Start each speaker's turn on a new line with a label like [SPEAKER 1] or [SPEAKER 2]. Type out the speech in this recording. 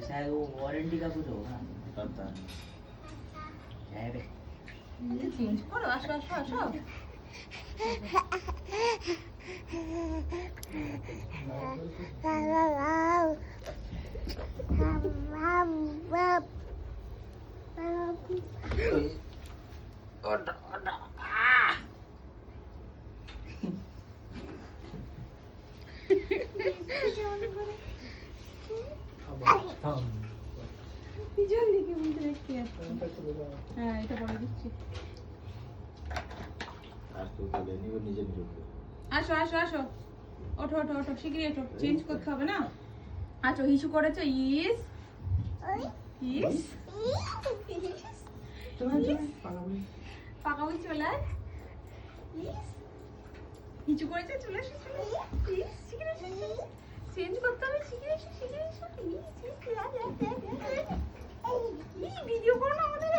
[SPEAKER 1] शायद वो वारंटी का कुछ होगा, पता नहीं।
[SPEAKER 2] চেঞ্জ করো, আসো আসো আসো। পিছন দিকে বলতে দেখতে যাচ্ছি। হ্যাঁ, এটা পরে দিচ্ছি। আসো আসো আসো, ওঠো ওঠো ওঠো, শিগগিরই ওঠো, চেঞ্জ করতে হবে না। আচ্ছা, হিসু করেছে, ইস ইস পাকা বই চলে আয়। ইস হিচু করেছে, চলে আসো চলে আসো। ইস শিগগিরই এসো, চেঞ্জ করতে হবে, শিগগিরই এসো শিগগিরই এসো। ইস ভিডিও করো না আমাদের।